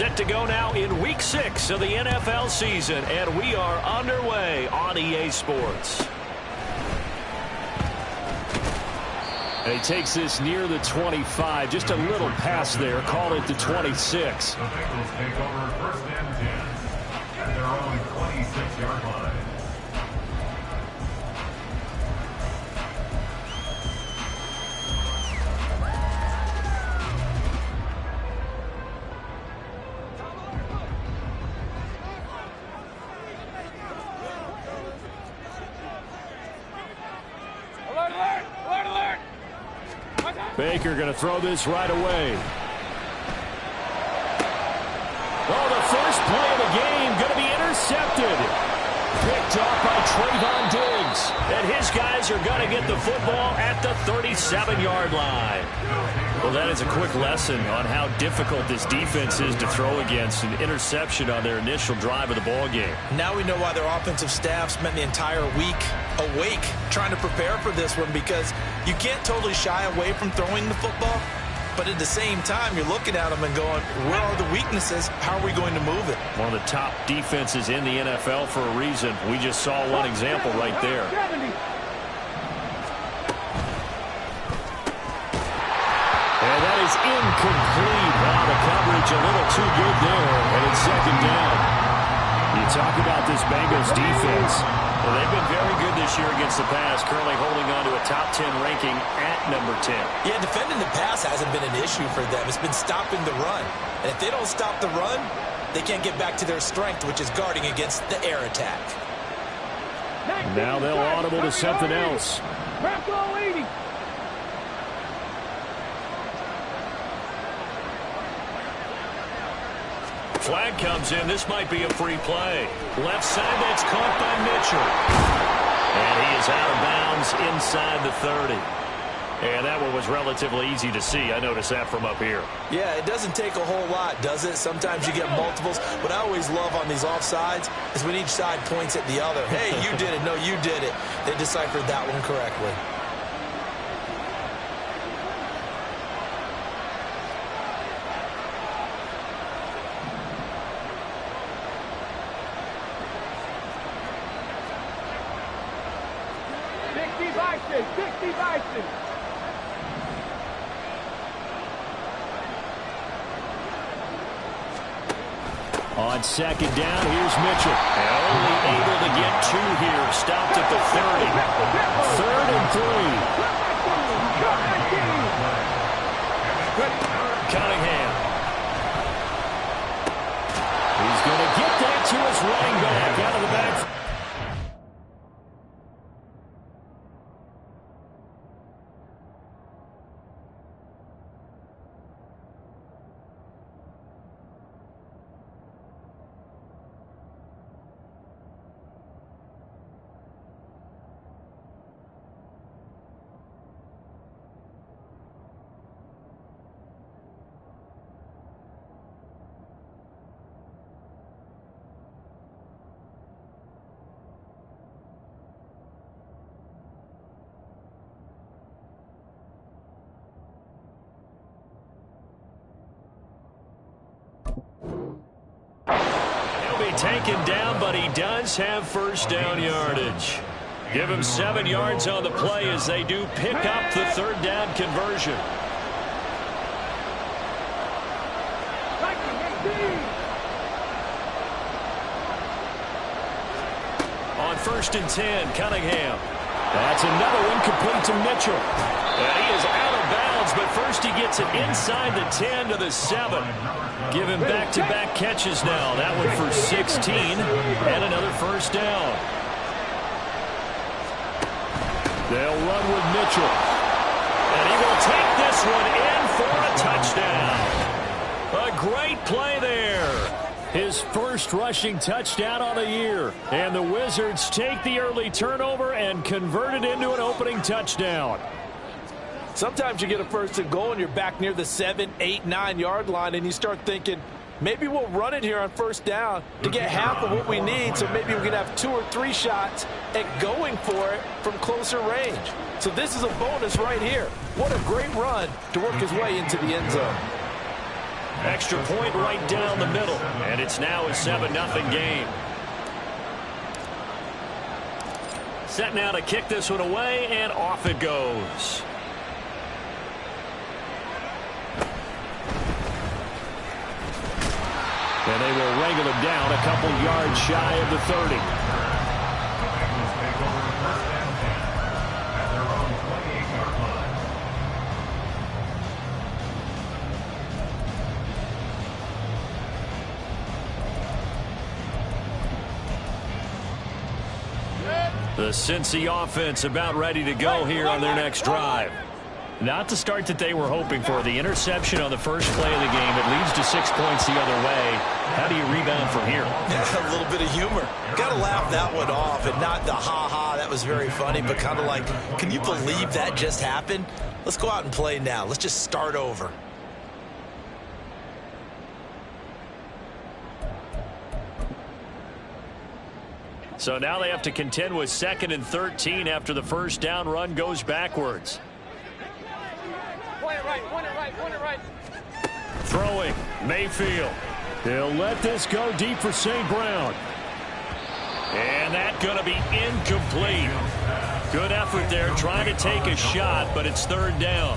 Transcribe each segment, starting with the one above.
Set to go now in Week 6 of the NFL season, and we are underway on EA Sports. And he takes this near the 25. Just a little pass there. Call it the 26. The Bengals take over first and 10 at their own 26-yard line. Baker going to throw this right away. Oh, the first play of the game going to be intercepted. Picked off by Trayvon Diggs. And his guys are going to get the football at the 37-yard line. Well, that is a quick lesson on how difficult this defense is to throw against. An interception on their initial drive of the ball game. Now we know why their offensive staff spent the entire week awake trying to prepare for this one, because you can't totally shy away from throwing the football, but at the same time you're looking at them and going, where are the weaknesses? How are we going to move it? One of the top defenses in the NFL for a reason. We just saw one example right there. And that is incomplete. Wow, the coverage a little too good there, and it's second down. You talk about this Bengals defense. Well, they've been very good this year against the pass, currently holding on to a top 10 ranking at number 10. Yeah, defending the pass hasn't been an issue for them. It's been stopping the run. And if they don't stop the run, they can't get back to their strength, which is guarding against the air attack. Now they'll audible to something else. Flag comes in. This might be a free play. Left side, that's caught by Mitchell. And he is out of bounds inside the 30. And that one was relatively easy to see. I noticed that from up here. Yeah, it doesn't take a whole lot, does it? Sometimes you get multiples. What I always love on these offsides is when each side points at the other. Hey, you did it. No, you did it. They deciphered that one correctly. On second down, here's Mitchell. Only able to get two here. Stopped at the 30. 3rd and 3. Cunningham. He's going to get that to his running back out of the back. Taken down, but he does have first down yardage. Give him 7 yards on the play as they do pick up the 3rd down conversion. On 1st and 10, Cunningham. That's another one complete to Mitchell. And he is out of bounds, but first he gets it inside the 10 to the 7. Give him back-to-back catches now. That one for 16 and another first down. They'll run with Mitchell. And he will take this one in for a touchdown. A great play there. His first rushing touchdown on the year. And the Wizards take the early turnover and convert it into an opening touchdown. Sometimes you get a 1st and goal and you're back near the 7, 8, 9-yard line, and you start thinking, maybe we'll run it here on 1st down to get half of what we need, so maybe we can have 2 or 3 shots at going for it from closer range. So this is a bonus right here. What a great run to work his way into the end zone. Extra point right down the middle. And it's now a 7-0 game. Set now to kick this one away, and off it goes. And they will wrangle him down a couple yards shy of the 30. Bengals take over the first and 10 at their own 28-yard line. The Cincy offense about ready to go here on their next drive. Not the start that they were hoping for. The interception on the first play of the game. It leads to 6 points the other way. How do you rebound from here? A little bit of humor. Got to laugh that one off, and not the ha-ha, that was very funny, but kind of like, can you believe that just happened? Let's go out and play now. Let's just start over. So now they have to contend with 2nd and 13 after the first down run goes backwards. Point it right. Throwing, Mayfield. He'll let this go deep for St. Brown. And that's going to be incomplete. Good effort there, trying to take a shot, but it's 3rd down.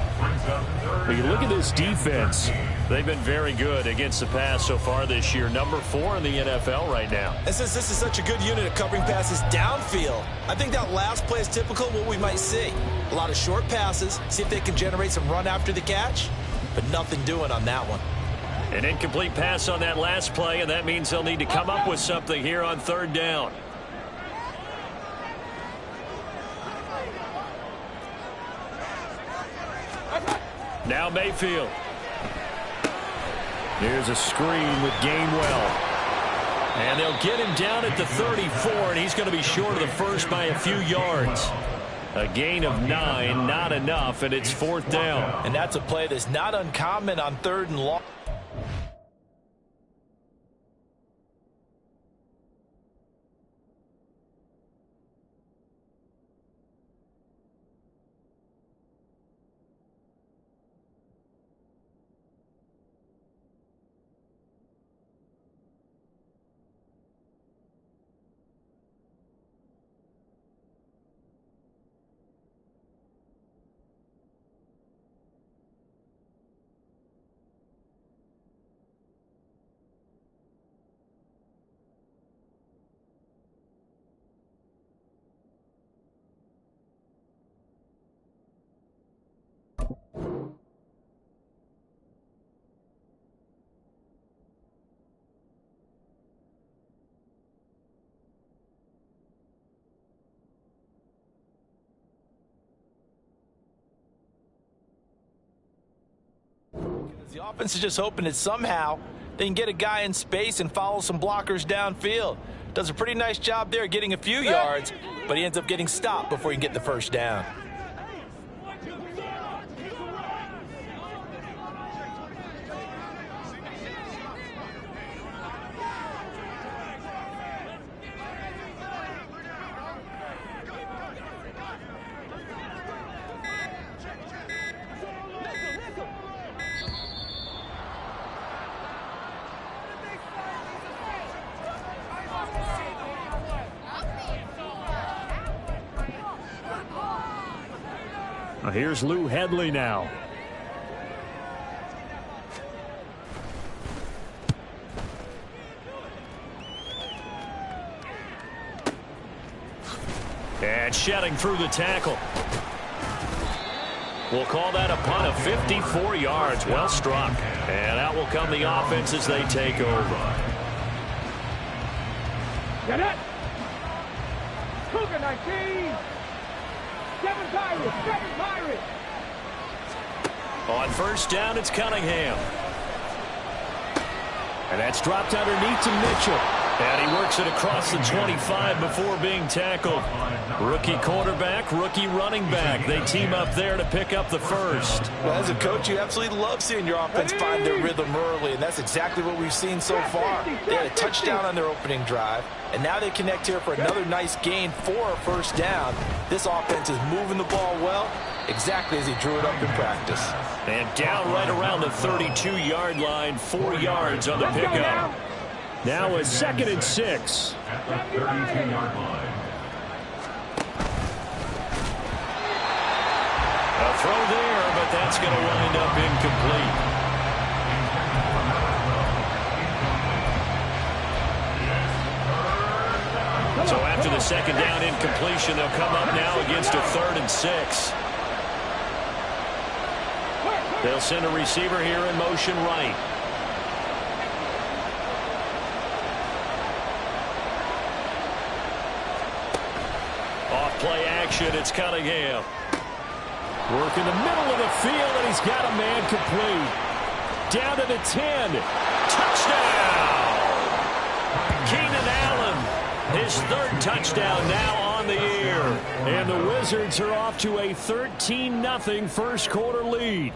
When you look at this defense, they've been very good against the pass so far this year. Number 4 in the NFL right now. And since this is such a good unit of covering passes downfield, I think that last play is typical of what we might see. A lot of short passes, see if they can generate some run after the catch, but nothing doing on that one. An incomplete pass on that last play, and that means they'll need to come up with something here on 3rd down. Now Mayfield. Here's a screen with Gainwell. And they'll get him down at the 34, and he's going to be short of the first by a few yards. A gain of 9, not enough, and it's 4th down. And that's a play that's not uncommon on 3rd and long. The offense is just hoping that somehow they can get a guy in space and follow some blockers downfield. Does a pretty nice job there getting a few yards, but he ends up getting stopped before he can get the first down. Here's Lou Hedley now. And shedding through the tackle. We'll call that a punt of 54 yards. Well struck. And out will come the offense as they take over. Get it! Cougar 19! 7 Pirates! On first down, it's Cunningham. And that's dropped underneath to Mitchell. And he works it across the 25 before being tackled. Rookie quarterback, rookie running back. They team up there to pick up the first. Well, as a coach, you absolutely love seeing your offense find their rhythm early, and that's exactly what we've seen so far. They had a touchdown on their opening drive, and now they connect here for another nice gain for a first down. This offense is moving the ball well, exactly as he drew it up in practice. And down right around the 32-yard line, 4 yards on the pickup. Now a 2nd and 6. At the 32-yard line. A throw there, but that's going to wind up incomplete. So after the 2nd down incompletion, they'll come up now against a 3rd and 6. They'll send a receiver here in motion right. Off play action, it's Cunningham. Work in the middle of the field, and he's got a man complete. Down to the 10. Touchdown! Keenan Allen, his 3rd touchdown now on the year. And the Wizards are off to a 13-0 first quarter lead.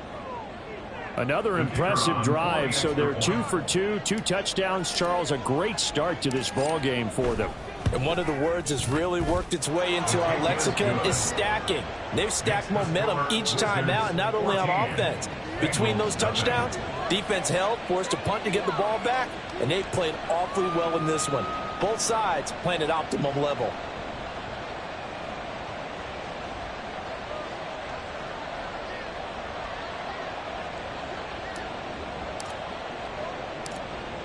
Another impressive drive, so they're 2 for 2, 2 touchdowns. Charles, a great start to this ball game for them. And one of the words that's really worked its way into our lexicon is stacking. They've stacked momentum each time out, not only on offense. Between those touchdowns, defense held, forced a punt to get the ball back, and they've played awfully well in this one. Both sides playing at optimum level.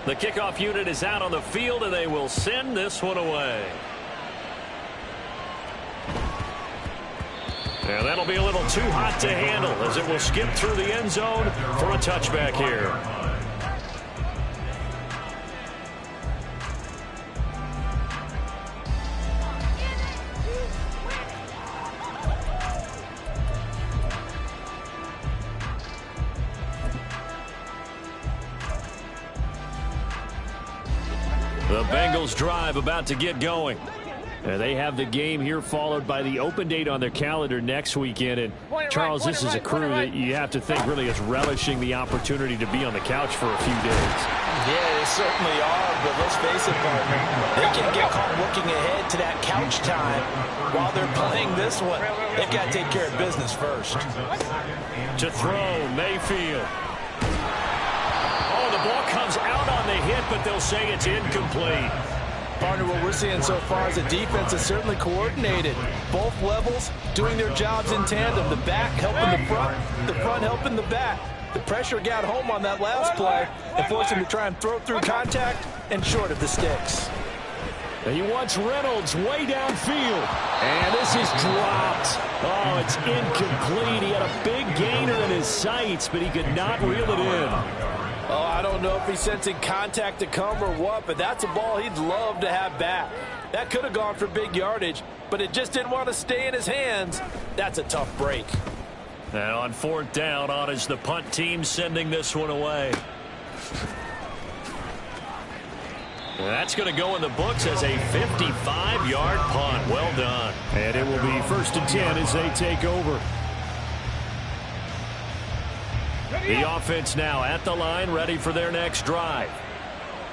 The kickoff unit is out on the field, and they will send this one away. And that'll be a little too hot to handle as it will skip through the end zone for a touchback here. The Bengals drive about to get going. They have the game here followed by the open date on their calendar next weekend. And Charles, this is a crew that you have to think really is relishing the opportunity to be on the couch for a few days. Yeah, they certainly are, but let's face it, partner. They can get caught looking ahead to that couch time while they're playing this one. They've got to take care of business first. To throw, Mayfield. The ball comes out on the hit, but they'll say it's incomplete. Partner, what we're seeing so far is the defense is certainly coordinated. Both levels doing their jobs in tandem. The back helping the front helping the back. The pressure got home on that last play and forced him to try and throw through contact and short of the sticks. And he wants Reynolds way downfield. And this is dropped. Oh, it's incomplete. He had a big gainer in his sights, but he could not reel it in. Oh, I don't know if he's sensing contact to come or what, but that's a ball he'd love to have back. That could have gone for big yardage, but it just didn't want to stay in his hands. That's a tough break. And on 4th down, on is the punt team sending this one away. And that's going to go in the books as a 55-yard punt. Well done. And it will be 1st and 10 as they take over. The offense now at the line, ready for their next drive.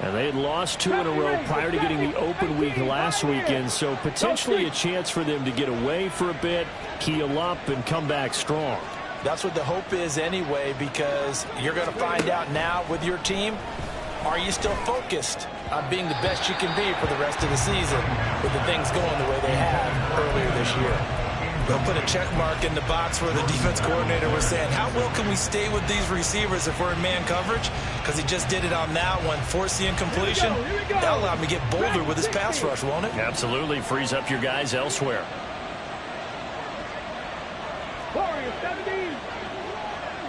And they had lost 2 in a row prior to getting the open week last weekend, so potentially a chance for them to get away for a bit, keel up, and come back strong. That's what the hope is anyway, because you're going to find out now with your team, are you still focused on being the best you can be for the rest of the season with the things going the way they have earlier this year? They'll put a check mark in the box where the defense coordinator was saying, how well can we stay with these receivers if we're in man coverage? Because he just did it on that one, forced the incompletion. That'll allow him to get bolder with his pass rush, won't it? Absolutely. Frees up your guys elsewhere. Warriors 17.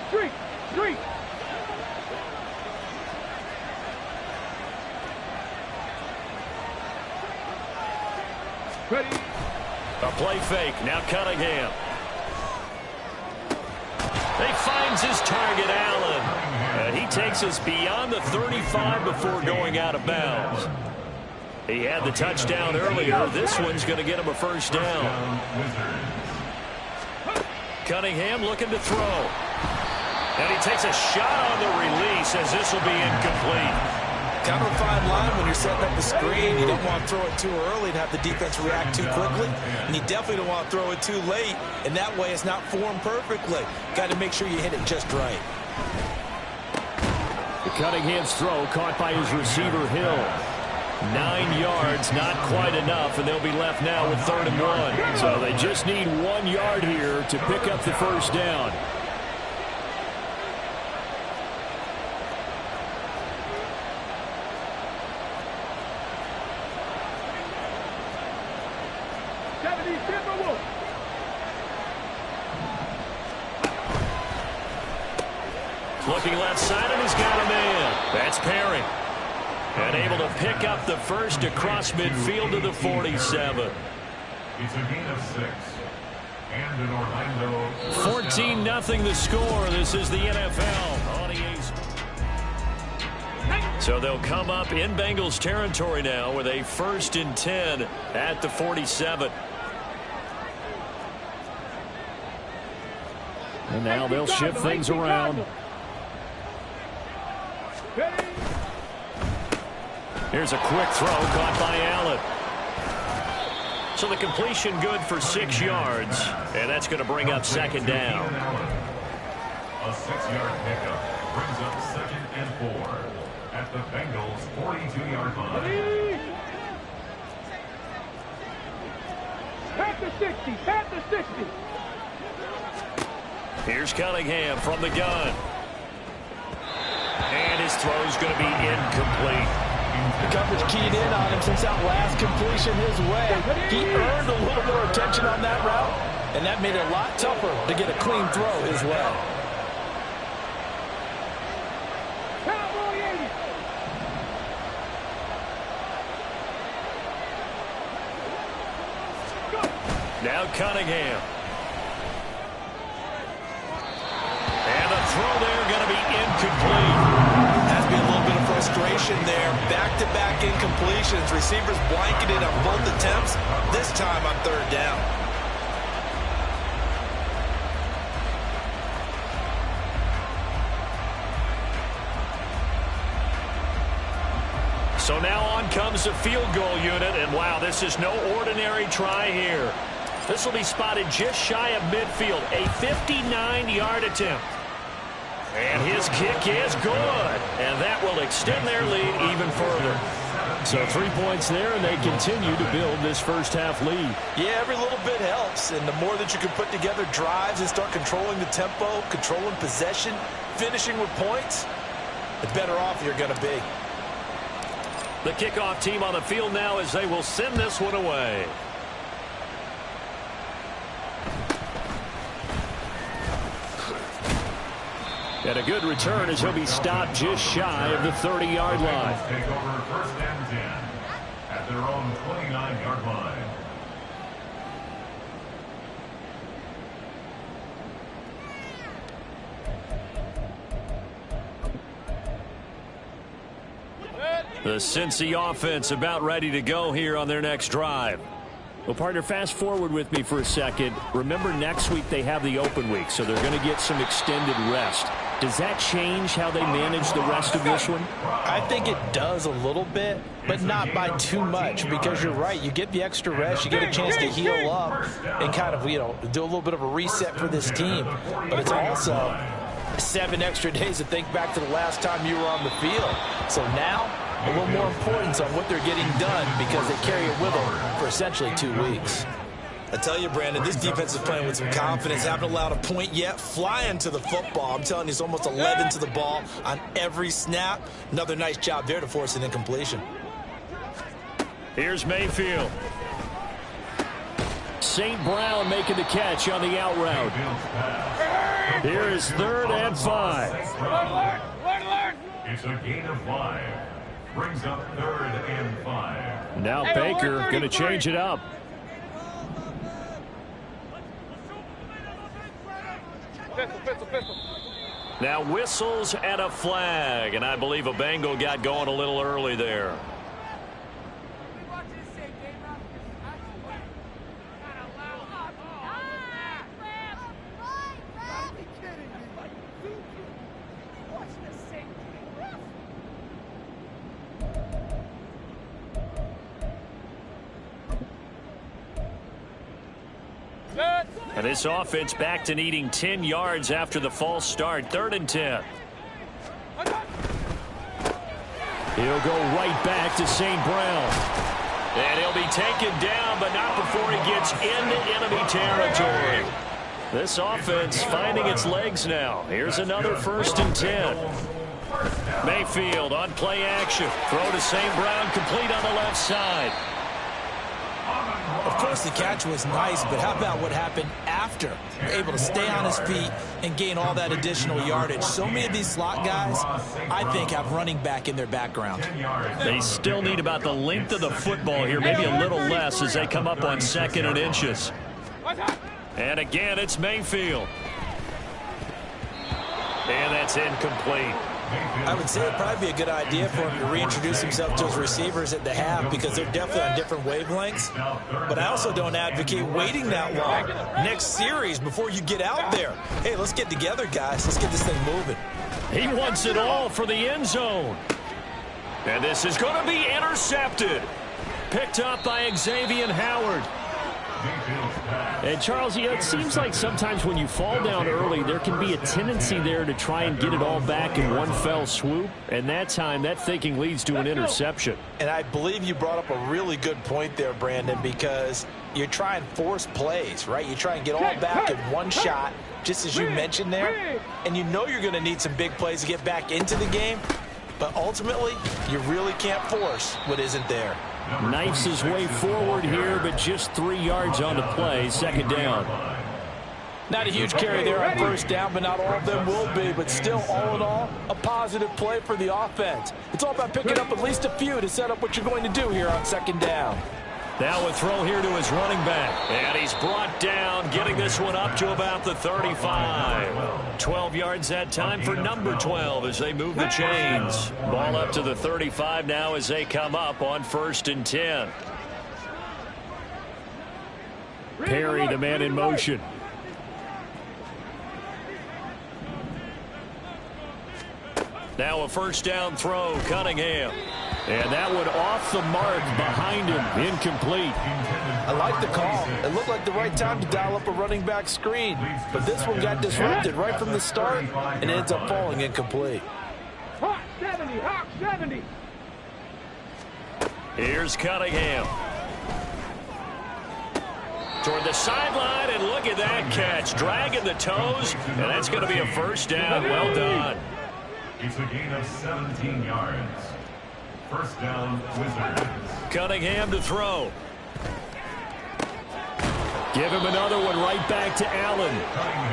Street. Ready. A play fake. Now Cunningham. He finds his target, Allen. And he takes us beyond the 35 before going out of bounds. He had the touchdown earlier. This one's going to get him a first down. Cunningham looking to throw. And he takes a shot on the release as this will be incomplete. Kind of a fine line when you're setting up the screen. You don't want to throw it too early and have the defense react too quickly. And you definitely don't want to throw it too late. And that way it's not formed perfectly. Got to make sure you hit it just right. Cunningham's throw caught by his receiver, Hill. 9 yards, not quite enough, and they'll be left now with 3rd and 1. So they just need 1 yard here to pick up the first down. Looking left side, and he's got a man. That's Perry. And able to pick up the first across midfield to the 47. It's a gain of 6. And in Orlando, 14-0 the score. This is the NFL. So they'll come up in Bengals territory now with a 1st and 10 at the 47. And now they'll shift things around. Here's a quick throw caught by Allen. So the completion good for 6 yards, and that's going to bring up 2nd down. A 6-yard pickup brings up 2nd and 4 at the Bengals 42-yard line. Pat the 60, pat the 60. Here's Cunningham from the gun. And his throw's going to be incomplete. The coverage keyed in on him since that last completion his way. He earned a little more attention on that route, and that made it a lot tougher to get a clean throw his way. Now Cunningham. And the throw there going to be incomplete. Has to be a little bit of frustration there. Back-to-back incompletions. Receivers blanketed on both attempts. This time on 3rd down. So now on comes the field goal unit, and wow, this is no ordinary try here. This will be spotted just shy of midfield, a 59-yard attempt. And his kick is good, and that will extend their lead even further. So 3 points there, and they continue to build this first half lead. Yeah, every little bit helps, and the more that you can put together drives and start controlling the tempo, controlling possession, finishing with points, the better off you're going to be. The kickoff team on the field now as they will send this one away. And a good return as he'll be stopped just shy of the 30-yard line. Take over 1st and 10 at their own 29-yard line. The Cincy offense about ready to go here on their next drive. Well, partner, fast forward with me for a second. Remember, next week they have the open week, so they're going to get some extended rest. Does that change how they manage the rest of this one? I think it does a little bit, but not by too much, because you're right. You get the extra rest, you get a chance to heal up and kind of, do a little bit of a reset for this team. But it's also 7 extra days to think back to the last time you were on the field. So now, a little more importance on what they're getting done because they carry it with them for essentially 2 weeks. I tell you, Brandon, this defense is playing with some confidence. Haven't allowed a point yet. Flying to the football. I'm telling you, it's almost 11 to the ball on every snap. Another nice job there to force an incompletion. Here's Mayfield. St. Brown making the catch on the out route. Here is 3rd and 5. It's a gain of 5. Brings up 3rd and 5. Now Baker going to change it up. Now whistles and a flag, and I believe a Bengal got going a little early there. And this offense back to needing 10 yards after the false start. 3rd and 10. He'll go right back to St. Brown. And he'll be taken down, but not before he gets into enemy territory. This offense finding its legs now. Here's another 1st and 10. Mayfield on play action. Throw to St. Brown, complete on the left side. Of course, the catch was nice, but how about what happened after? Able to stay on his feet and gain all that additional yardage. So many of these slot guys, I think, have running back in their background. They still need about the length of the football here, maybe a little less as they come up on 2nd and inches. And again, it's Mayfield. And that's incomplete. I would say it'd probably be a good idea for him to reintroduce himself to his receivers at the half because they're definitely on different wavelengths. But I also don't advocate waiting that long. Next series before you get out there. Hey, let's get together, guys. Let's get this thing moving. He wants it all for the end zone. And this is going to be intercepted. Picked up by Xavier Howard. And, Charles, it seems like sometimes when you fall down early, there can be a tendency there to try and get it all back in one fell swoop. And that time, that thinking leads to an interception. And I believe you brought up a really good point there, Brandon, because you try and force plays, right? You try and get all back in one shot, just as you mentioned there. And you know you're going to need some big plays to get back into the game. But ultimately, you really can't force what isn't there. Knifes his way forward here, but just 3 yards on the play. 2nd down. Not a huge carry there on 1st down, but not all of them will be. But still, all in all, a positive play for the offense. It's all about picking up at least a few to set up what you're going to do here on 2nd down. Now a throw here to his running back. And he's brought down, getting this one up to about the 35. 12 yards that time for number 12 as they move the chains. Ball up to the 35 now as they come up on 1st and 10. Perry, the man in motion. Now a 1st down throw, Cunningham. And that one off the mark behind him, incomplete. I like the call. It looked like the right time to dial up a running back screen. But this one got disrupted right from the start, and it ends up falling incomplete. Hawk 70, Hawk 70. Here's Cunningham. Toward the sideline, and look at that catch. Dragging the toes, and that's going to be a 1st down. Well done. It's a gain of 17 yards. 1st down, Wizards. Cunningham to throw. Give him another one right back to Allen.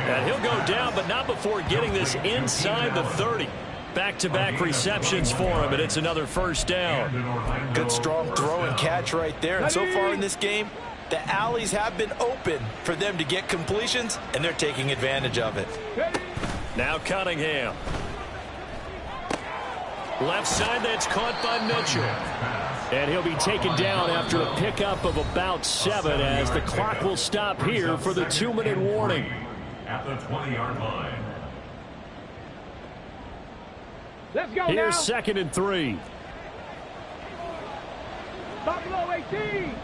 And he'll go down, but not before getting this inside the 30. Back-to-back receptions for him, and it's another 1st down. Good strong throw and catch right there. And so far in this game, the alleys have been open for them to get completions, and they're taking advantage of it. Now Cunningham. Left side, that's caught by Mitchell. And he'll be taken down after a pickup of about 7 as the clock will stop here for the 2-minute warning. At the 20-yard line. Let's go Here's now. 2nd and 3. Buffalo 18.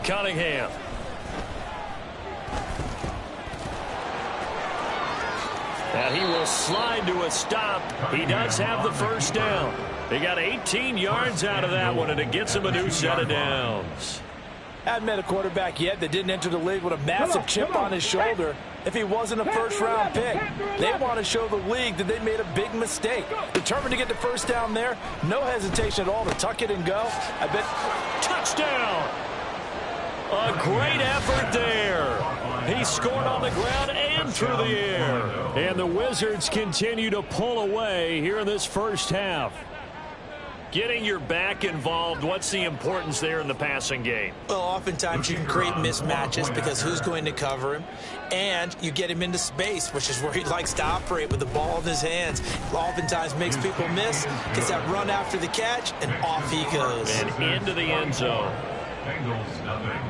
Cunningham. And he will slide to a stop. He does have the 1st down. They got 18 yards out of that one, and it gets him a new set of downs. Haven't met a quarterback yet that didn't enter the league with a massive chip on his shoulder if he wasn't a 1st-round pick. They want to show the league that they made a big mistake. Determined to get the 1st down there. No hesitation at all to tuck it and go. I bet. Touchdown! A great effort there. He scored on the ground and through the air. And the Wizards continue to pull away here in this 1st half. Getting your back involved, what's the importance there in the passing game? Well, oftentimes you can create mismatches because who's going to cover him? And you get him into space, which is where he likes to operate with the ball in his hands. Oftentimes makes people miss, gets that run after the catch, and off he goes. And into the end zone. Bengals nothing.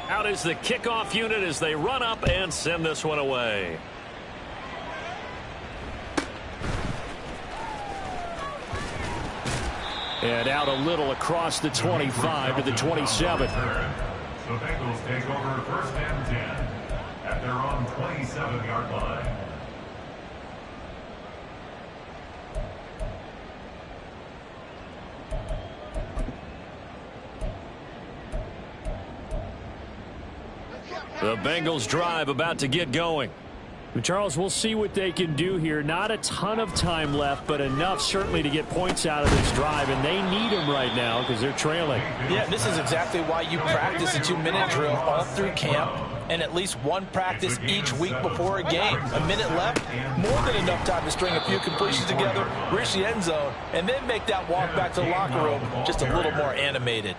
Out is the kickoff unit as they run up and send this one away. And out a little across the 25 to the 27. The Bengals take over 1st and 10 at their own 27-yard line. The Bengals drive about to get going. Charles, we'll see what they can do here. Not a ton of time left, but enough certainly to get points out of this drive, and they need them right now because they're trailing. Yeah, this is exactly why you practice a 2-minute drill all through camp and at least one practice each week before a game. A minute left, more than enough time to string a few completions together, reach the end zone, and then make that walk back to the locker room just a little more animated.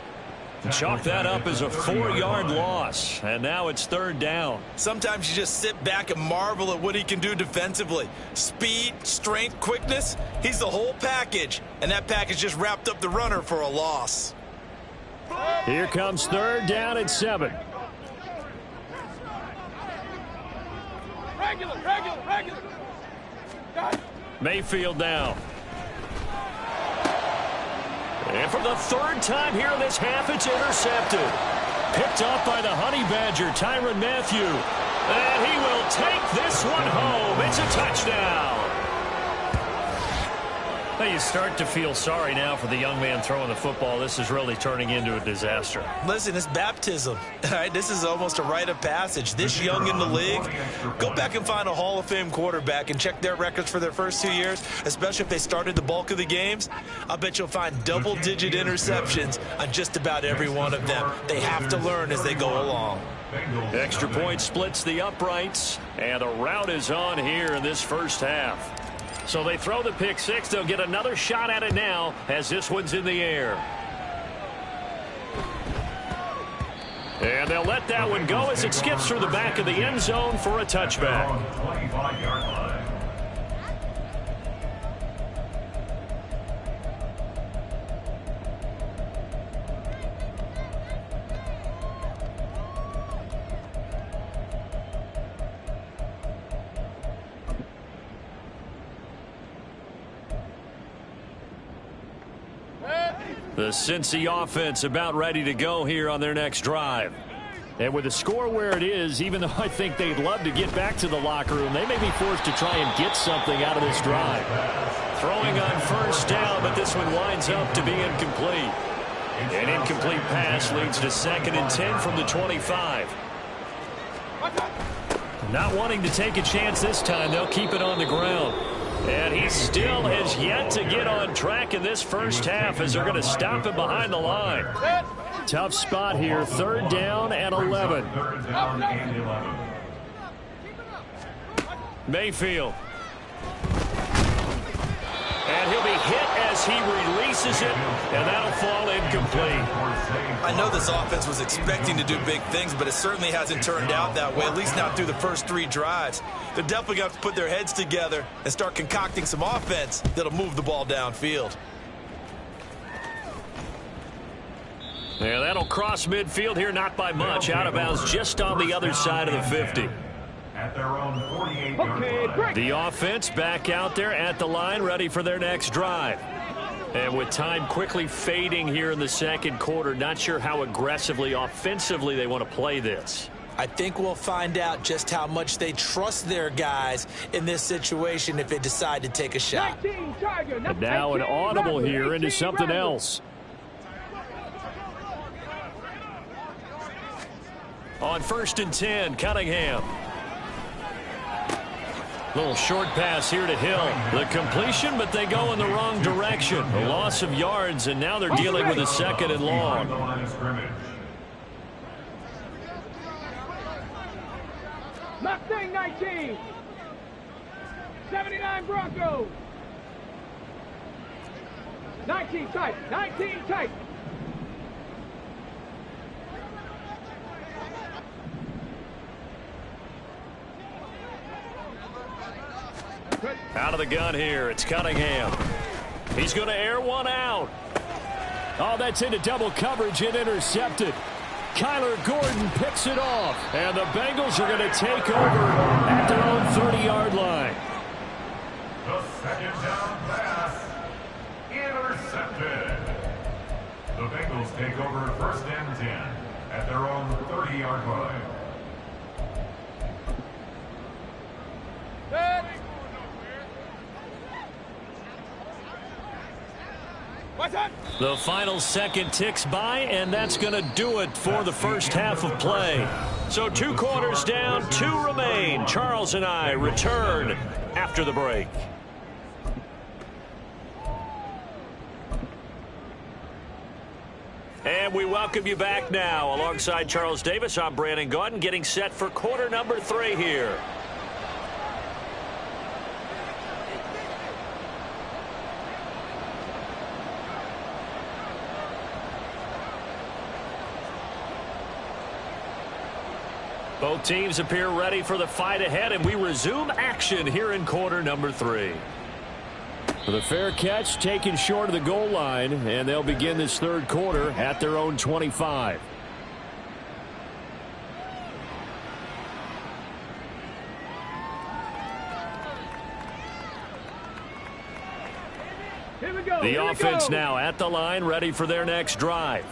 Chalk that up as a 4-yard loss, and now it's 3rd down. Sometimes you just sit back and marvel at what he can do defensively. Speed, strength, quickness, he's the whole package, and that package just wrapped up the runner for a loss. Here comes 3rd down and 7. Regular. Mayfield now. And for the 3rd time here in this half, it's intercepted. Picked off by the Honey Badger, Tyrann Mathieu. And he will take this one home. It's a touchdown. Well, you start to feel sorry now for the young man throwing the football. This is really turning into a disaster. Listen, it's baptism. All right, this is almost a rite of passage. This young in the league, go back and find a Hall of Fame quarterback and check their records for their first 2 years, especially if they started the bulk of the games. I bet you'll find double-digit interceptions on just about every one of them. They have to learn as they go along. Extra point splits the uprights, and the route is on here in this first half. So they throw the pick six. They'll get another shot at it now as this one's in the air. And they'll let that one go as it skips through the back of the end zone for a touchback. 25-yard line. The Cincy offense about ready to go here on their next drive. And with the score where it is, even though I think they'd love to get back to the locker room, they may be forced to try and get something out of this drive. Throwing on 1st down, but this one winds up to be incomplete. An incomplete pass leads to 2nd and 10 from the 25. Not wanting to take a chance this time, they'll keep it on the ground. And he still has yet to get on track in this first half as they're going to stop him behind the line. Tough spot here, 3rd down and 11. Mayfield. And he'll be hit as he releases it, and that'll fall incomplete. I know this offense was expecting to do big things, but it certainly hasn't turned out that way, at least not through the first 3 drives. They're definitely going to have to put their heads together and start concocting some offense that'll move the ball downfield. Yeah, that'll cross midfield here, not by much. Out of bounds just on the other side of the 50. At their own 48-yard line. The offense back out there at the line, ready for their next drive. And with time quickly fading here in the 2nd quarter, not sure how aggressively, offensively they want to play this. I think we'll find out just how much they trust their guys in this situation if they decide to take a shot. 19 Tiger, And now an audible here into something else. On 1st and 10, Cunningham. Little short pass here to Hill. The completion, but they go in the wrong direction. A loss of yards, and now they're dealing with a 2nd and long. Mustang 19. 79 Broncos. 19 tight. 19 tight. Out of the gun here, it's Cunningham. He's going to air one out. Oh, that's into double coverage and intercepted. Kyler Gordon picks it off, and the Bengals are going to take over at their own 30-yard line. The 2nd down pass intercepted. Bengals take over first and 10 at their own 30-yard line. The final second ticks by, and that's going to do it for the first half of play. So 2 quarters down, 2 remain. Charles and I return after the break. And we welcome you back now. Alongside Charles Davis, I'm Brandon Gaudin, getting set for quarter number 3 here. Both teams appear ready for the fight ahead, and we resume action here in quarter number 3. The fair catch taken short of the goal line, and they'll begin this third quarter at their own 25. The offense now at the line, ready for their next drive.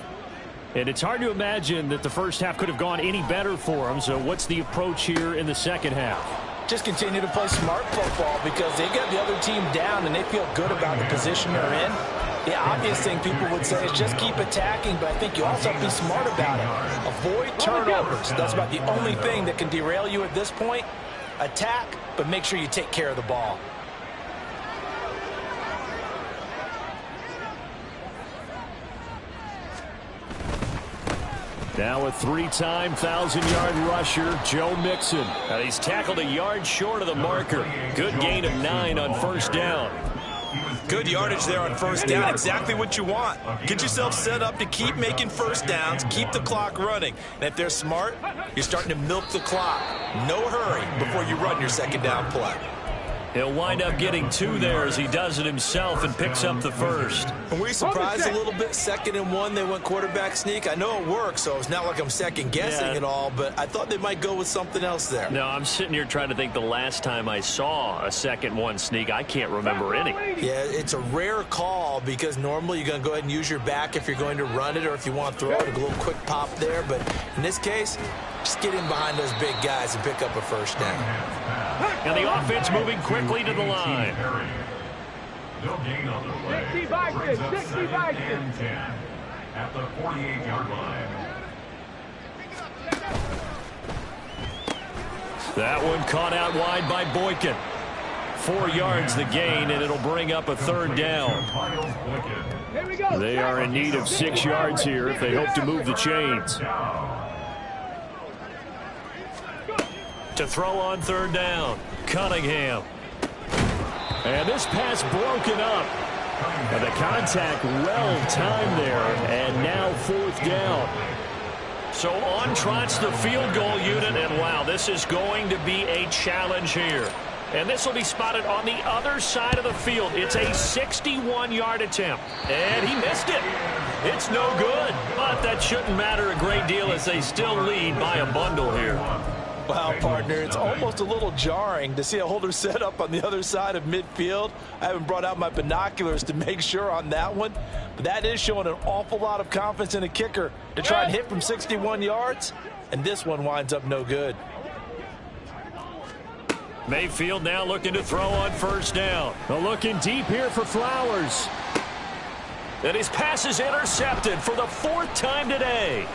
And it's hard to imagine that the first half could have gone any better for them. So what's the approach here in the second half? Just continue to play smart football because they got the other team down and they feel good about the position they're in. The obvious thing people would say is just keep attacking, but I think you also have to be smart about it. Avoid turnovers. That's about the only thing that can derail you at this point. Attack, but make sure you take care of the ball. Now a 3-time 1,000-yard rusher, Joe Mixon. And he's tackled a yard short of the marker. Good gain of 9 on first down. Good yardage there on first down. Exactly what you want. Get yourself set up to keep making first downs, keep the clock running. And if they're smart, you're starting to milk the clock. No hurry before you run your second down play. He'll wind up getting 2 there as he does it himself and picks up the first. Were you surprised a little bit? 2nd and 1, they went quarterback sneak. I know it works, so it's not like I'm second guessing at all, but I thought they might go with something else there. No, I'm sitting here trying to think the last time I saw a 2nd 1 sneak. I can't remember any. Yeah, it's a rare call because normally you're going to go ahead and use your back if you're going to run it or if you want to throw it, a little quick pop there. But in this case, just get in behind those big guys and pick up a first down. And the offense moving quickly to the line. No gain on the play. 60 Vikings, 60 Vikings. And 10 at the 48-yard line. That one caught out wide by Boykin. 4 yards the gain, and it'll bring up a 3rd down. Here we go. They are in need of 6 yards here if they hope to move the chains. To throw on 3rd down, Cunningham. And this pass broken up. And the contact well timed there, and now 4th down. So on trots the field goal unit, and wow, this is going to be a challenge here. And this will be spotted on the other side of the field. It's a 61-yard attempt, and he missed it. It's no good, but that shouldn't matter a great deal as they still lead by a bundle here. Wow, partner, it's almost a little jarring to see a holder set up on the other side of midfield. I haven't brought out my binoculars to make sure on that one, but that is showing an awful lot of confidence in a kicker to try and hit from 61 yards, and this one winds up no good. Mayfield now looking to throw on 1st down. Looking deep here for Flowers. And his pass is intercepted for the 4th time today.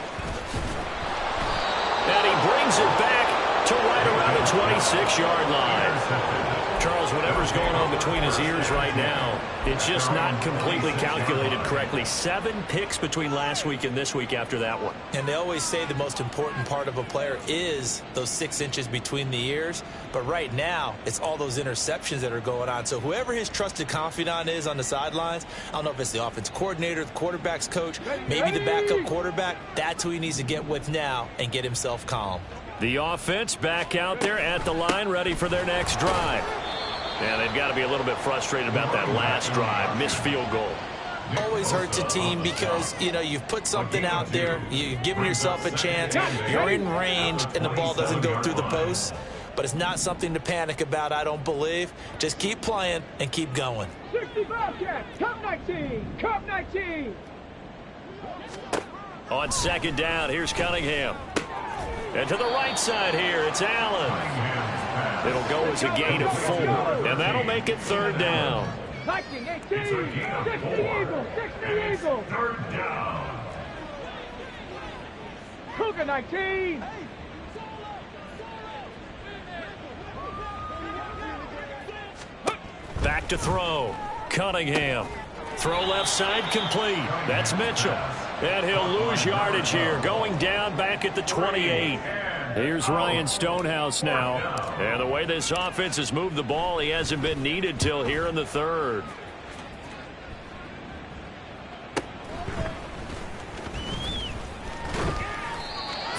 And he brings it back to right around the 26-yard line. Charles, whatever's going on between his ears right now, it's just not completely calculated correctly. 7 picks between last week and this week after that one. And they always say the most important part of a player is those 6 inches between the ears. But right now, it's all those interceptions that are going on. So whoever his trusted confidant is on the sidelines, I don't know if it's the offense coordinator, the quarterback's coach, maybe the backup quarterback, that's who he needs to get with now and get himself calm. The offense back out there at the line, ready for their next drive. And they've got to be a little bit frustrated about that last drive, missed field goal. Always hurts a team because, you know, you've put something out there, you've given yourself a chance, you're in range, and the ball doesn't go through the posts. But it's not something to panic about, I don't believe. Just keep playing and keep going. 65 Cats, Cup 19, Cup 19. On second down, here's Cunningham. And to the right side here, it's Allen. It'll go as a gain of 4, and that'll make it third down. 19, 18, 60 Eagles, 60 Eagles. Third down. Cougar 19. Back to throw. Cunningham. Throw left side complete. That's Mitchell. And he'll lose yardage here, going down back at the 28. Here's Ryan Stonehouse now. And the way this offense has moved the ball, he hasn't been needed till here in the third.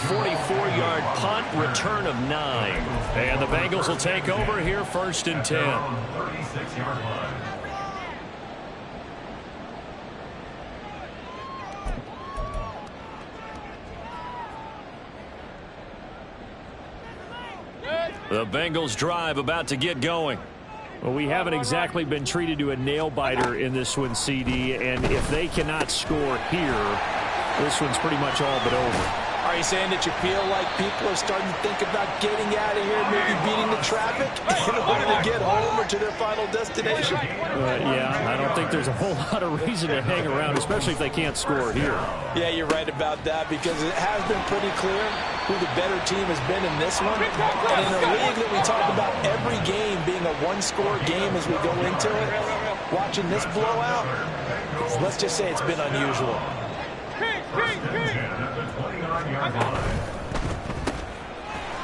.44-yard punt, return of 9. And the Bengals will take over here, 1st and 10. 36-yard line. The Bengals drive about to get going. Well, we haven't exactly been treated to a nail-biter in this one, CD, and if they cannot score here, this one's pretty much all but over. Are you saying that you feel like people are starting to think about getting out of here, maybe beating the traffic in order to get home or to their final destination? Yeah, I don't think there's a whole lot of reason to hang around, especially if they can't score here. Yeah, you're right about that, because it has been pretty clear who the better team has been in this one. And in a league that we talk about every game being a one-score game as we go into it, watching this blowout, let's just say it's been unusual.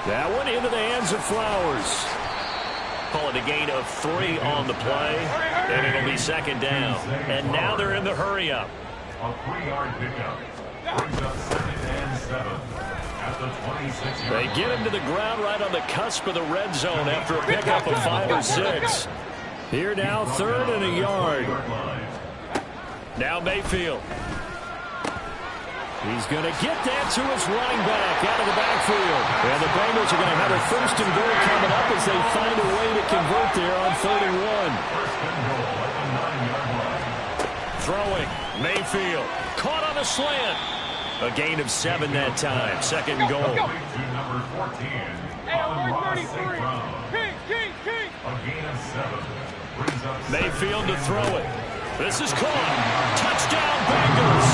That one into the hands of Flowers. Call it a gain of 3 on the play, and it'll be second down. And now they're in the hurry-up. A 3-yard pickup brings up 2nd and 7 at the 26-yard line. They get him to the ground right on the cusp of the red zone after a pickup of 5 or 6. Here now, 3rd and a yard. Now Mayfield. He's going to get that to his running back out of the backfield. And the Bengals are going to have a 1st and goal coming up as they find a way to convert there on 3rd and 1. 1st and goal at the 9-yard line. Throwing, Mayfield. Caught on a slant. A gain of 7 that time. 2nd and goal. To number 14, Amon-Ra St. Brown. A gain of 7 brings up Mayfield to throw it. This is caught. Touchdown, Bengals.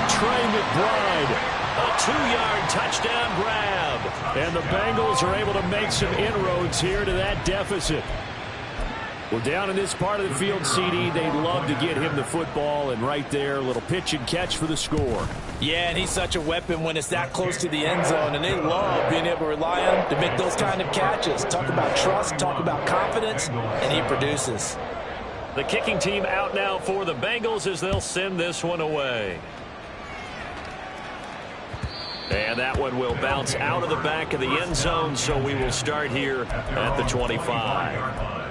Trey McBride, a 2-yard touchdown grab. And the Bengals are able to make some inroads here to that deficit. Well, down in this part of the field, CD, they'd love to get him the football, and right there, a little pitch and catch for the score. Yeah, and he's such a weapon when it's that close to the end zone, and they love being able to rely on him to make those kind of catches. Talk about trust, talk about confidence, and he produces. The kicking team out now for the Bengals as they'll send this one away. And that one will bounce out of the back of the end zone, so we will start here at the 25.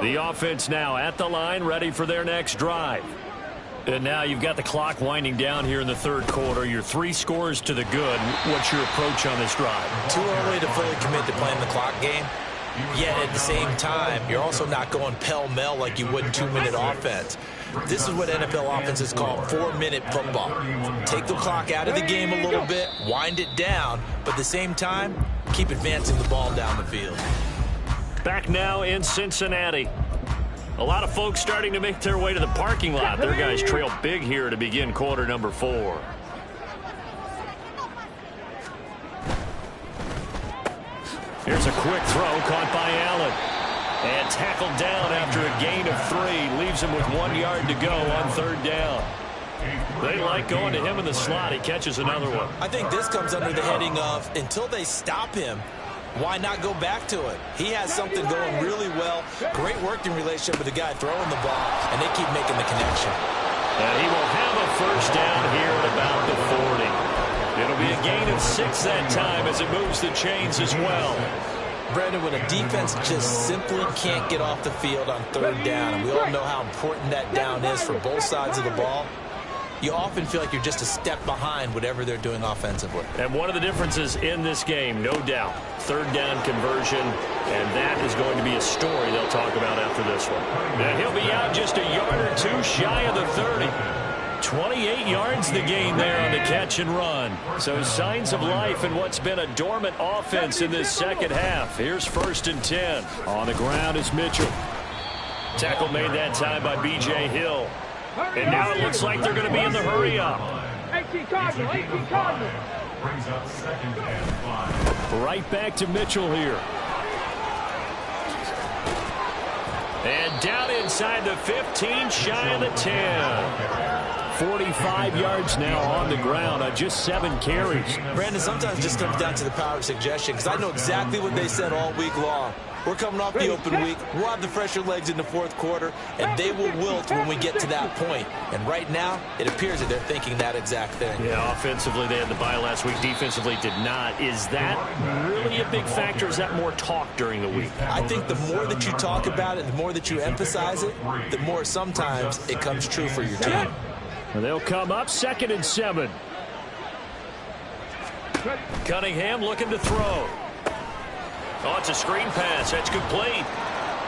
The offense now at the line, ready for their next drive. And now you've got the clock winding down here in the 3rd quarter. You're 3 scores to the good. What's your approach on this drive? Too early to fully commit to playing the clock game. Yet at the same time, you're also not going pell-mell like you would in 2-minute offense. This is what NFL offenses call 4-minute football. Take the clock out of the game a little bit, wind it down, but at the same time, keep advancing the ball down the field. Back now in Cincinnati. A lot of folks starting to make their way to the parking lot. Their guys trail big here to begin quarter number 4. Here's a quick throw caught by Allen. And tackled down after a gain of 3. Leaves him with 1 yard to go on 3rd down. They like going to him in the slot. He catches another one. I think this comes under the heading of, until they stop him, why not go back to it? He has something going really well. Great working relationship with the guy throwing the ball, and they keep making the connection. And he will have a 1st down here at about the 40. It'll be a gain of 6 that time as it moves the chains as well. Brandon, when a defense just simply can't get off the field on 3rd down, and we all know how important that down is for both sides of the ball, you often feel like you're just a step behind whatever they're doing offensively. And one of the differences in this game, no doubt, third down conversion, and that is going to be a story they'll talk about after this one. And he'll be out just a yard or two shy of the 30. 28 yards the gain there on the catch and run. So signs of life in what's been a dormant offense in this second half. Here's 1st and 10. On the ground is Mitchell. Tackle made that time by B.J. Hill. And now it looks like they're going to be in the hurry up. 18 Cardinal, 18 Cardinal. Brings up 2nd and 5. Right back to Mitchell here. And down inside the 15, shy of the 10. 45 yards now on the ground on just 7 carries. Brandon, sometimes it just comes down to the power of suggestion, because I know exactly what they said all week long. We're coming off the open week. We'll have the fresher legs in the 4th quarter, and they will wilt when we get to that point. And right now, it appears that they're thinking that exact thing. Yeah, offensively, they had the bye last week. Defensively, did not. Is that really a big factor? Is that more talk during the week? I think the more that you talk about it, the more that you emphasize it, the more sometimes it comes true for your team. And they'll come up 2nd and 7. Cunningham looking to throw. Oh, it's a screen pass. That's complete.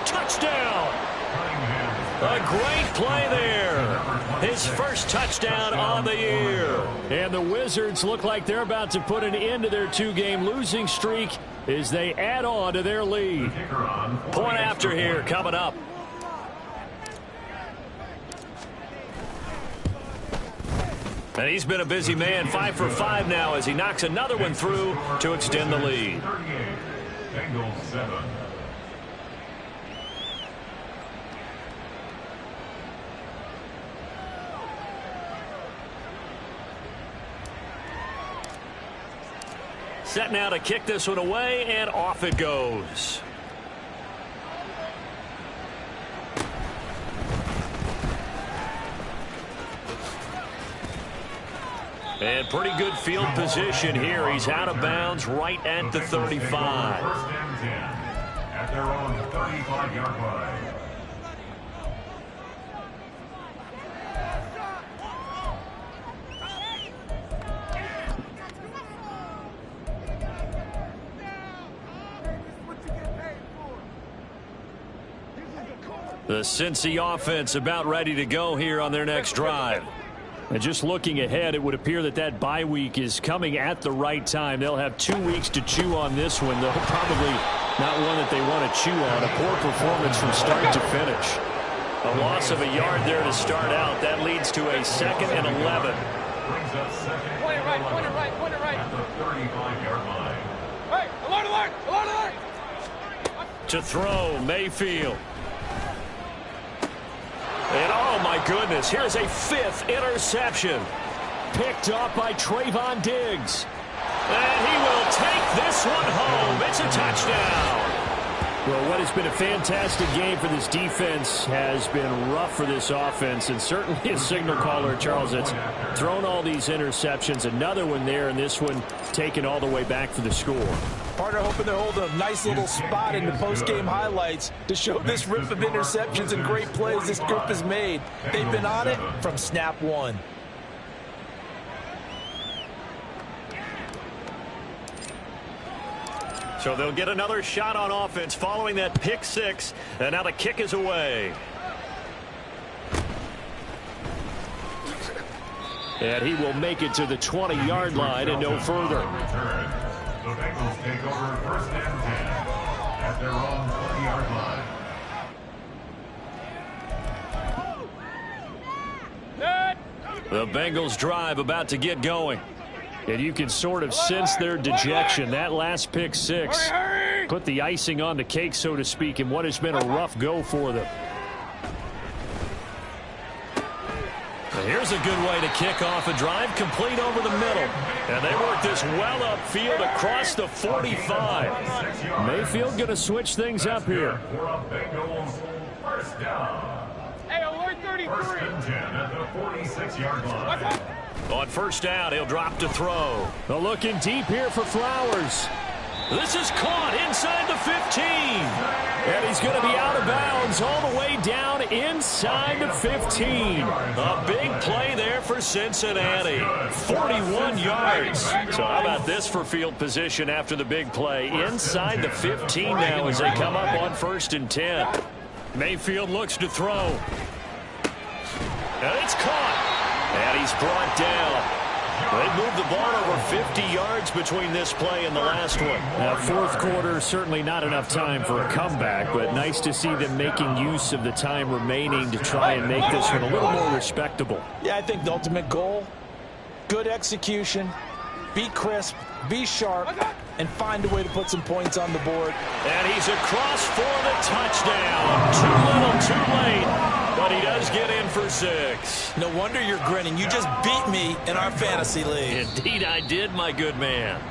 Touchdown. A great play there. His first touchdown on the year. And the Wizards look like they're about to put an end to their 2-game losing streak as they add on to their lead. Point after here coming up. And he's been a busy man, 5 for 5 now as he knocks another one through to extend the lead. Bengals 7. Set now to kick this one away, and off it goes. And pretty good field position here. He's out of bounds right at the 35. 1st and 10 at their own 35-yard line. The Cincy offense about ready to go here on their next drive. And just looking ahead, it would appear that that bye week is coming at the right time. They'll have 2 weeks to chew on this one, though probably not one that they want to chew on. A poor performance from start to finish. A loss of a yard there to start out. That leads to a 2nd and 11. Brings up 2nd. Point it right, point it right, point it right. At the 35-yard line. Hey, alert, alert, alert, alert. To throw, Mayfield. And oh my goodness, here's a 5th interception. Picked off by Trayvon Diggs. And he will take this one home. It's a touchdown. Well, what has been a fantastic game for this defense has been rough for this offense, and certainly a signal caller, Charles, that's thrown all these interceptions. Another one there, and this one taken all the way back for the score. Partner hoping they're holding a nice little spot in the post-game highlights to show this rip of interceptions and great plays this group has made. They've been on it from snap one. So they'll get another shot on offense following that pick 6, and now the kick is away. And he will make it to the 20-yard line and no further. The Bengals take over 1st and 10 at their own 20-yard line. The Bengals drive about to get going. And you can sort of sense their dejection. That last pick 6 put the icing on the cake, so to speak, in what has been a rough go for them. And here's a good way to kick off a drive, complete over the middle. And they work this well upfield across the 45. Mayfield going to switch things up here. For a Bengals 1st down. Hey, alert 33. 1st and 10 at the 46-yard line. On 1st down, he'll drop to throw. They're looking deep here for Flowers. This is caught inside the 15. And he's going to be out of bounds all the way down inside the 15. A big play there for Cincinnati. 41 yards. So how about this for field position after the big play? Inside the 15 now as they come up on 1st and 10. Mayfield looks to throw. And it's caught. And he's brought down. They moved the ball over 50 yards between this play and the last one. Now, 4th quarter, certainly not enough time for a comeback, but nice to see them making use of the time remaining to try and make this one a little more respectable. Yeah, I think the ultimate goal, good execution, be crisp, be sharp, and find a way to put some points on the board. And he's across for the touchdown. Too little, too late. But he does get in for 6. No wonder you're grinning. You just beat me in our fantasy league. Indeed I did, my good man.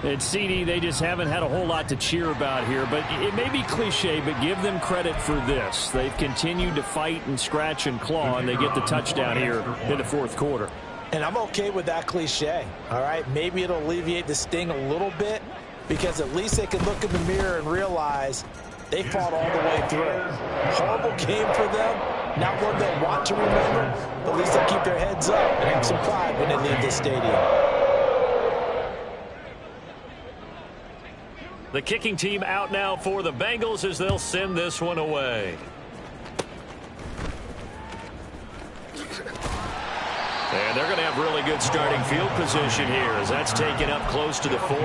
And CD, they just haven't had a whole lot to cheer about here, but it may be cliche, but give them credit for this. They've continued to fight and scratch and claw, and they get the touchdown here in the 4th quarter. And I'm okay with that cliche, all right? Maybe it'll alleviate the sting a little bit because at least they can look in the mirror and realize they fought all the way through. Horrible game for them. Not one they'll want to remember, but at least they'll keep their heads up and have some pride when they leave the stadium. The kicking team out now for the Bengals as they'll send this one away. And they're going to have really good starting field position here as that's taken up close to the 40.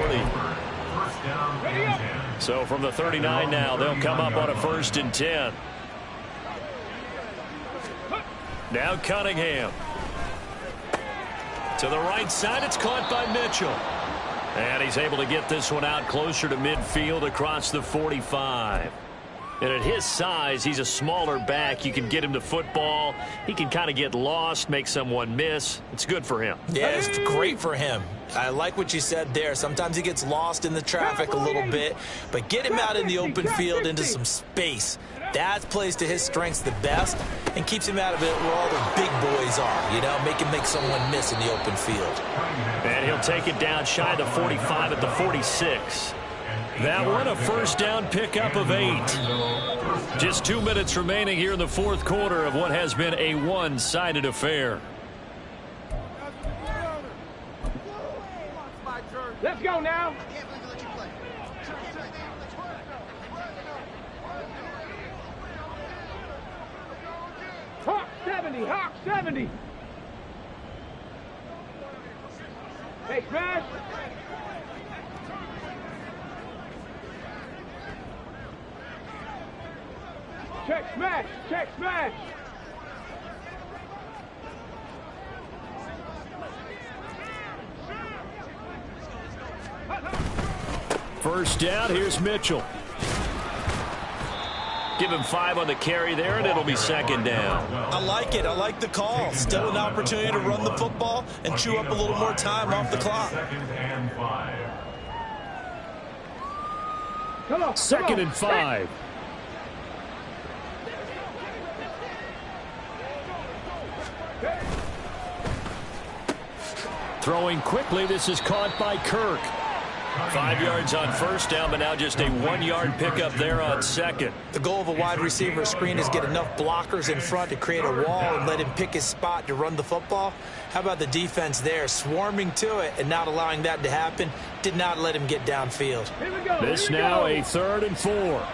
So from the 39 now, they'll come up on a 1st and 10. Now Cunningham. To the right side, it's caught by Mitchell. And he's able to get this one out closer to midfield across the 45. And at his size, he's a smaller back. You can get him to football. He can kind of get lost, make someone miss. It's good for him. Yeah, it's great for him. I like what you said there. Sometimes he gets lost in the traffic a little bit, but get him out in the open field into some space. That plays to his strengths the best and keeps him out of it where all the big boys are, you know, make him make someone miss in the open field. And he'll take it down shy of the 45 at the 46. That one a 1st down pickup of 8. Just 2 minutes remaining here in the 4th quarter of what has been a one-sided affair. Let's go now. Hawk 70, Hawk 70. Hey, smash. Check smash, check smash. First down, here's Mitchell. Give him 5 on the carry there, and it'll be 2nd down. I like it. I like the call. Still an opportunity to run the football and chew up a little more time off the clock. 2nd and 5. Come on, 2nd and 5. Throwing quickly, this is caught by Kirk. 5 yards on 1st down, but now just a 1-yard pickup there on 2nd. The goal of a wide receiver screen is get enough blockers in front to create a wall and let him pick his spot to run the football. How about the defense there, swarming to it and not allowing that to happen? Did not let him get downfield. This now a 3rd and 4.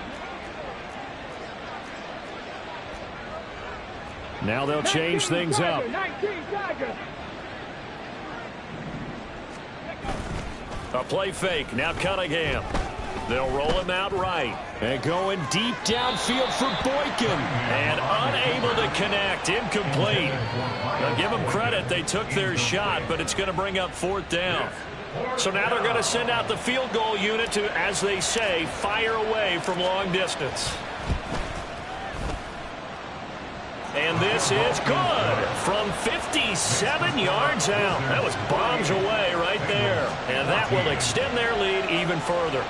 Now they'll change things up. A play fake. Now Cunningham. They'll roll him out right. And going deep downfield for Boykin. And unable to connect. Incomplete. Now give them credit. They took their shot, but it's going to bring up 4th down. So now they're going to send out the field goal unit to, as they say, fire away from long distance. And this is good from 57 yards out. That was bombs away right there. And that will extend their lead even further.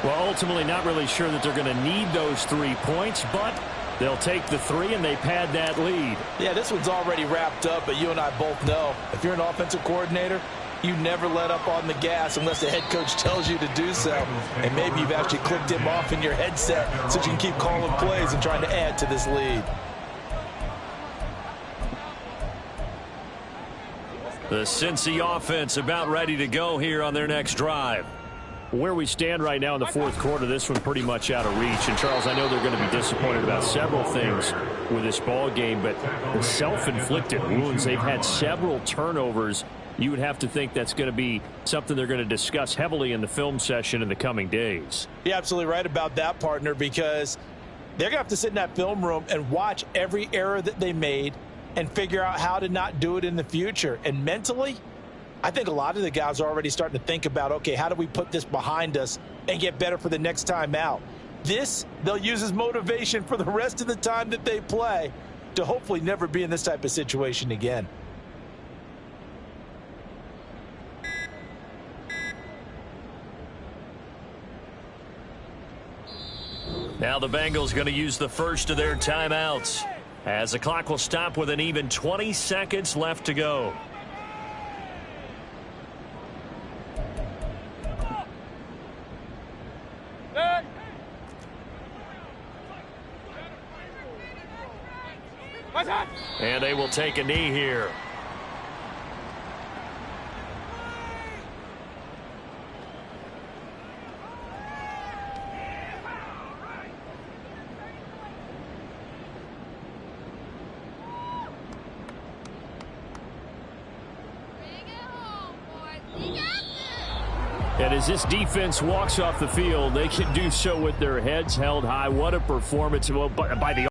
Well, ultimately not really sure that they're going to need those 3 points, but they'll take the 3 and they pad that lead. Yeah, this one's already wrapped up, but you and I both know if you're an offensive coordinator, you never let up on the gas unless the head coach tells you to do so. And maybe you've actually clicked him off in your headset so you can keep calling plays and trying to add to this lead. The Cincy offense about ready to go here on their next drive. Where we stand right now in the fourth quarter, this one pretty much out of reach. And, Charles, I know they're going to be disappointed about several things with this ball game, but the self-inflicted wounds, they've had several turnovers. You would have to think that's going to be something they're going to discuss heavily in the film session in the coming days. You're absolutely right about that, partner, because they're going to have to sit in that film room and watch every error that they made and figure out how to not do it in the future. And mentally, I think a lot of the guys are already starting to think about, okay, how do we put this behind us and get better for the next time out? This, they'll use as motivation for the rest of the time that they play to hopefully never be in this type of situation again. Now the Bengals going to use the first of their timeouts as the clock will stop with an even 20 seconds left to go. And they will take a knee here. And as this defense walks off the field, they can do so with their heads held high. What a performance by the